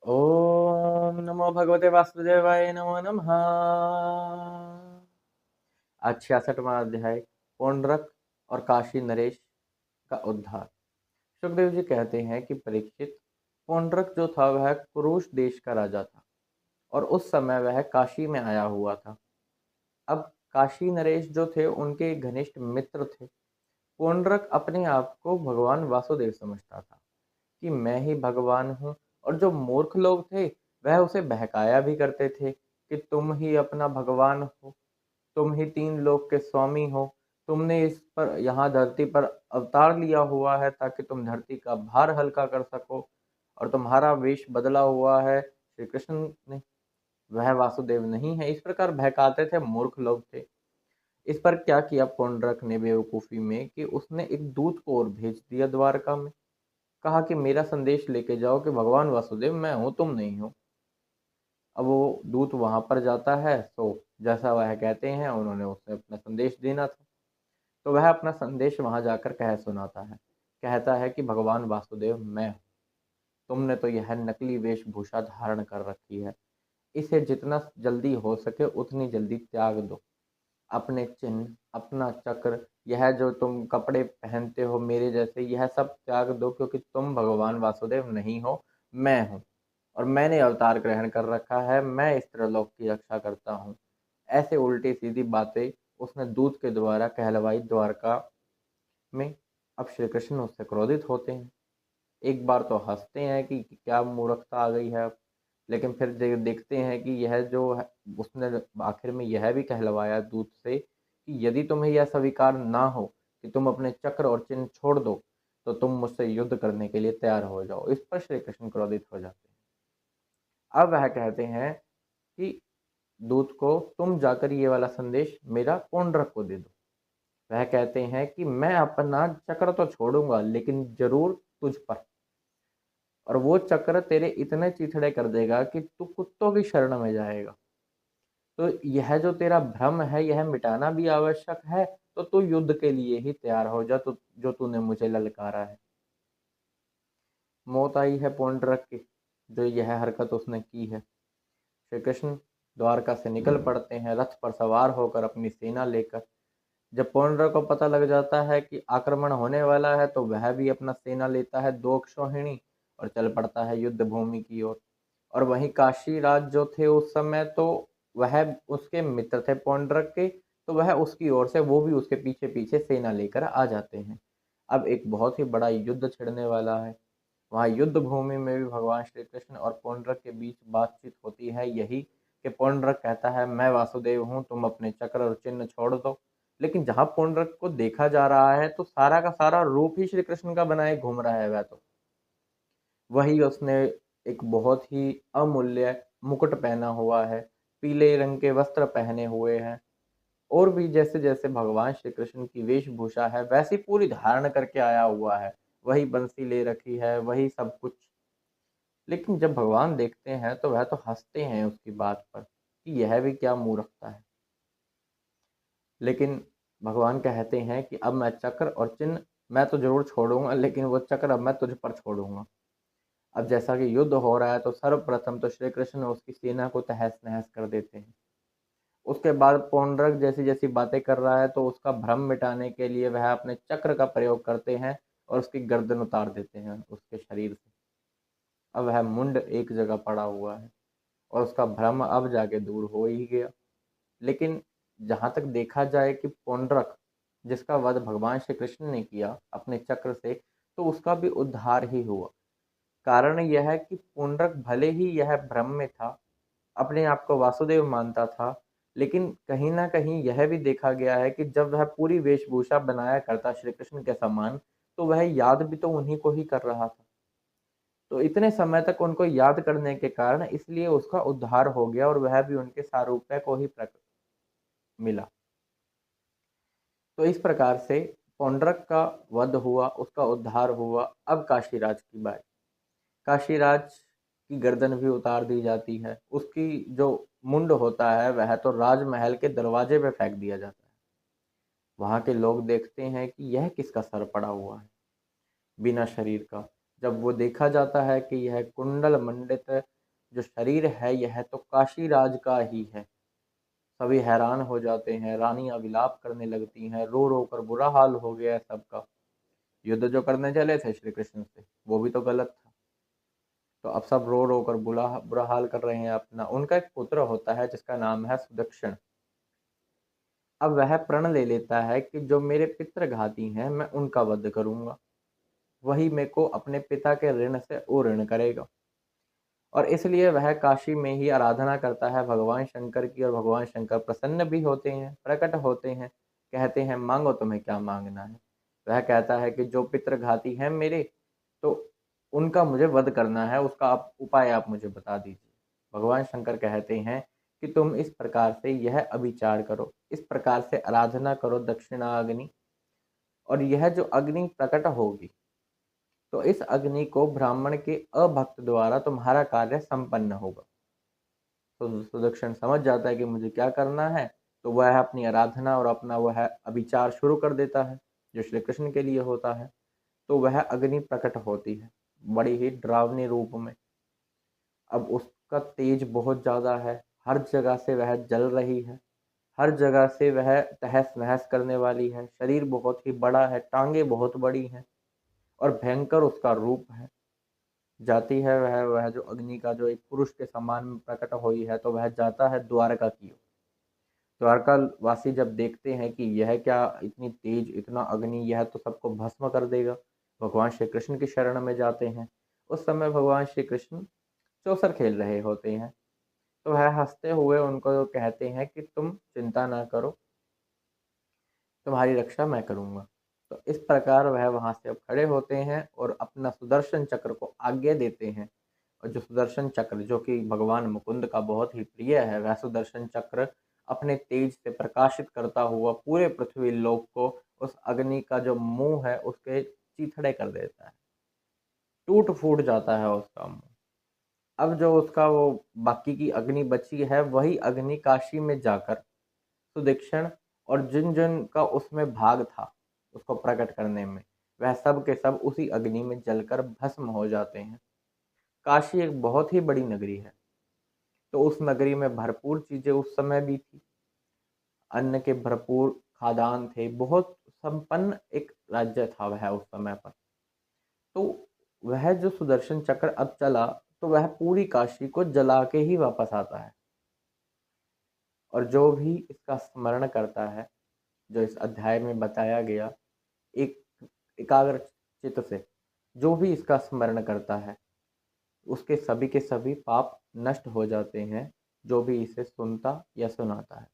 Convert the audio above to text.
ओम नमो भगवते वासुदेवाय नमो नमः। आज 66वां अध्याय पौंड्रक और काशी नरेश का उद्धार। सुखदेव जी कहते हैं कि परीक्षित, पौंड्रक जो था वह कुरुश देश का राजा था और उस समय वह काशी में आया हुआ था। अब काशी नरेश जो थे उनके घनिष्ठ मित्र थे। पौंड्रक अपने आप को भगवान वासुदेव समझता था कि मैं ही भगवान हूँ, और जो मूर्ख लोग थे वह उसे बहकाया भी करते थे कि तुम ही अपना भगवान हो, तुम ही तीन लोक के स्वामी हो, तुमने इस पर यहाँ धरती पर अवतार लिया हुआ है ताकि तुम धरती का भार हल्का कर सको, और तुम्हारा वेश बदला हुआ है श्री कृष्ण ने, वह वासुदेव नहीं है। इस प्रकार बहकाते थे, मूर्ख लोग थे। इस पर क्या किया पौंड्रक ने बेवकूफी में कि उसने एक दूत को और भेज दिया द्वारका में। कहा कि मेरा संदेश लेके जाओ कि भगवान वासुदेव मैं हूँ, तुम नहीं हो। अब वो दूत वहां पर जाता है, तो जैसा वह कहते हैं उन्होंने उसे अपना संदेश देना था, तो वह अपना संदेश वहां जाकर कह सुनाता है। कहता है कि भगवान वासुदेव मैं हूँ, तुमने तो यह नकली वेशभूषा धारण कर रखी है, इसे जितना जल्दी हो सके उतनी जल्दी त्याग दो। अपने चिन्ह, अपना चक्र, यह जो तुम कपड़े पहनते हो मेरे जैसे, यह सब त्याग दो, क्योंकि तुम भगवान वासुदेव नहीं हो, मैं हूँ। और मैंने अवतार ग्रहण कर रखा है, मैं इस त्रिलोक की रक्षा करता हूँ। ऐसे उल्टी सीधी बातें उसने दूत के द्वारा कहलवाई द्वारका में। अब श्री कृष्ण उससे क्रोधित होते हैं। एक बार तो हंसते हैं कि क्या मूर्खता आ गई है अब, लेकिन फिर देखते हैं कि यह जो है, उसने आखिर में यह भी कहलवाया दूत से कि यदि तुम्हें यह स्वीकार ना हो कि तुम अपने चक्र और चिन्ह छोड़ दो, तो तुम मुझसे युद्ध करने के लिए तैयार हो जाओ। इस पर श्री कृष्ण क्रोधित हो जाते हैं। अब वह कहते हैं कि दूत को तुम जाकर ये वाला संदेश मेरा पौंड्रक को दे दो। वह कहते हैं कि मैं अपना चक्र तो छोड़ूंगा, लेकिन जरूर तुझ पर, और वो चक्र तेरे इतने चिथड़े कर देगा कि तू कुत्तों की शरण में जाएगा। तो यह जो तेरा भ्रम है यह मिटाना भी आवश्यक है, तो तू युद्ध के लिए ही तैयार हो जा, तो जो तूने मुझे ललकारा है। मौत आई है पौंड्रक की, जो यह हरकत उसने की है। श्री कृष्ण द्वारका से निकल पड़ते हैं रथ पर सवार होकर अपनी सेना लेकर। जब पौंड्रक को पता लग जाता है कि आक्रमण होने वाला है, तो वह भी अपना सेना लेता है, दो अक्षौहिणी, और चल पड़ता है युद्ध भूमि की ओर। और वहीं काशी राज जो थे उस समय, तो वह उसके मित्र थे पौंड्रक के, तो वह उसकी ओर से, वो भी उसके पीछे पीछे सेना लेकर आ जाते हैं। अब एक बहुत ही बड़ा युद्ध छिड़ने वाला है। वहाँ युद्ध भूमि में भी भगवान श्री कृष्ण और पौंड्रक के बीच बातचीत होती है, यही कि पौंड्रक कहता है मैं वासुदेव हूँ, तुम अपने चक्र और चिन्ह छोड़ दो। लेकिन जहाँ पौंड्रक को देखा जा रहा है, तो सारा का सारा रूप ही श्री कृष्ण का बनाए घूम रहा है। वह तो वही उसने एक बहुत ही अमूल्य मुकुट पहना हुआ है, पीले रंग के वस्त्र पहने हुए हैं, और भी जैसे जैसे भगवान श्री कृष्ण की वेशभूषा है वैसी पूरी धारण करके आया हुआ है। वही बंसी ले रखी है, वही सब कुछ। लेकिन जब भगवान देखते हैं तो वह तो हंसते हैं उसकी बात पर कि यह भी क्या मूर्खता है। लेकिन भगवान कहते हैं कि अब मैं चक्र और चिन्ह मैं तो जरूर छोड़ूंगा, लेकिन वो चक्र अब मैं तुझ पर छोड़ूंगा। अब जैसा कि युद्ध हो रहा है, तो सर्वप्रथम तो श्री कृष्ण उसकी सेना को तहस नहस कर देते हैं। उसके बाद पौंड्रक जैसी जैसी बातें कर रहा है, तो उसका भ्रम मिटाने के लिए वह अपने चक्र का प्रयोग करते हैं और उसकी गर्दन उतार देते हैं उसके शरीर से। अब वह मुंड एक जगह पड़ा हुआ है और उसका भ्रम अब जाके दूर हो ही गया। लेकिन जहां तक देखा जाए कि पौंड्रक, जिसका वध भगवान श्री कृष्ण ने किया अपने चक्र से, तो उसका भी उद्धार ही हुआ। कारण यह है कि पुंडरक भले ही यह भ्रम में था, अपने आप को वासुदेव मानता था, लेकिन कहीं ना कहीं यह भी देखा गया है कि जब वह पूरी वेशभूषा बनाया करता श्री कृष्ण के समान, तो वह याद भी तो उन्हीं को ही कर रहा था। तो इतने समय तक उनको याद करने के कारण इसलिए उसका उद्धार हो गया, और वह भी उनके सारूप्य को ही मिला। तो इस प्रकार से पौंड्रक का वध हुआ, उसका उद्धार हुआ। अब काशीराज की बारी। काशीराज की गर्दन भी उतार दी जाती है, उसकी जो मुंड होता है वह तो राजमहल के दरवाजे पे फेंक दिया जाता है। वहां के लोग देखते हैं कि यह किसका सर पड़ा हुआ है बिना शरीर का। जब वो देखा जाता है कि यह कुंडल मंडित जो शरीर है यह तो काशी राज का ही है। सभी हैरान हो जाते हैं, रानियां विलाप करने लगती हैं, रो रो कर बुरा हाल हो गया है सबका। युद्ध जो करने चले थे श्री कृष्ण से वो भी तो गलत था, तो अब सब रो रो कर बुरा बुरा हाल कर रहे हैं अपना। उनका एक पुत्र होता है जिसका नाम है सुदक्षिण। अब वह प्रण ले लेता है कि जो मेरे पितृघाती हैं मैं उनका वध करूंगा, वही मेरे को अपने पिता के ऋण से ऋण करेगा। और इसलिए वह काशी में ही आराधना करता है भगवान शंकर की, और भगवान शंकर प्रसन्न भी होते हैं, प्रकट होते हैं, कहते हैं मांगो तुम्हें क्या मांगना है। वह कहता है कि जो पितृघाती हैं मेरे, तो उनका मुझे वध करना है, उसका आप उपाय आप मुझे बता दीजिए। भगवान शंकर कहते हैं कि तुम इस प्रकार से यह अभिचार करो, इस प्रकार से आराधना करो दक्षिणाग्नि, और यह जो अग्नि प्रकट होगी तो इस अग्नि को ब्राह्मण के अभक्त द्वारा तुम्हारा कार्य संपन्न होगा। तो सुदक्षिण समझ जाता है कि मुझे क्या करना है, तो वह अपनी आराधना और अपना वह अभिचार शुरू कर देता है जो श्री कृष्ण के लिए होता है। तो वह अग्नि प्रकट होती है बड़ी ही डरावनी रूप में। अब उसका तेज बहुत ज़्यादा है, हर जगह से वह जल रही है, हर जगह से वह तहस नहस करने वाली है। शरीर बहुत ही बड़ा है, टांगे बहुत बड़ी हैं, और भयंकर उसका रूप है। जाती है वह जो अग्नि का जो एक पुरुष के समान में प्रकट हुई है, तो वह जाता है द्वारका की ओर। द्वारका वासी जब देखते हैं कि यह क्या इतनी तेज, इतना अग्नि, यह तो सबको भस्म कर देगा, भगवान श्री कृष्ण की शरण में जाते हैं। उस समय भगवान श्री कृष्ण चौसर खेल रहे होते हैं, तो वह हंसते हुए उनको कहते हैं कि तुम चिंता ना करो, तुम्हारी रक्षा मैं करूंगा। तो इस प्रकार वह वहां से अब खड़े होते हैं और अपना सुदर्शन चक्र को आगे देते हैं। और जो सुदर्शन चक्र जो कि भगवान मुकुंद का बहुत ही प्रिय है, वह सुदर्शन चक्र अपने तेज से प्रकाशित करता हुआ पूरे पृथ्वी लोक को उस अग्नि का जो मुंह है उसके चीथड़े कर देता है, टूट फूट जाता है उसका मुंह। अब जो उसका वो बाकी की अग्नि बची है, वही अग्नि काशी में जाकर सुदीक्षण और जिन जिन का उसमें भाग था उसको प्रकट करने में, वह सब के सब उसी अग्नि में जलकर भस्म हो जाते हैं। काशी एक बहुत ही बड़ी नगरी है, तो उस नगरी में भरपूर चीजें उस समय भी थी, अन्न के भरपूर खादान थे, बहुत संपन्न एक राज्य था वह उस समय पर। तो वह जो सुदर्शन चक्र अब चला, तो वह पूरी काशी को जला के ही वापस आता है। और जो भी इसका स्मरण करता है, जो इस अध्याय में बताया गया, एक एकाग्र चित्त से जो भी इसका स्मरण करता है, उसके सभी के सभी पाप नष्ट हो जाते हैं, जो भी इसे सुनता या सुनाता है।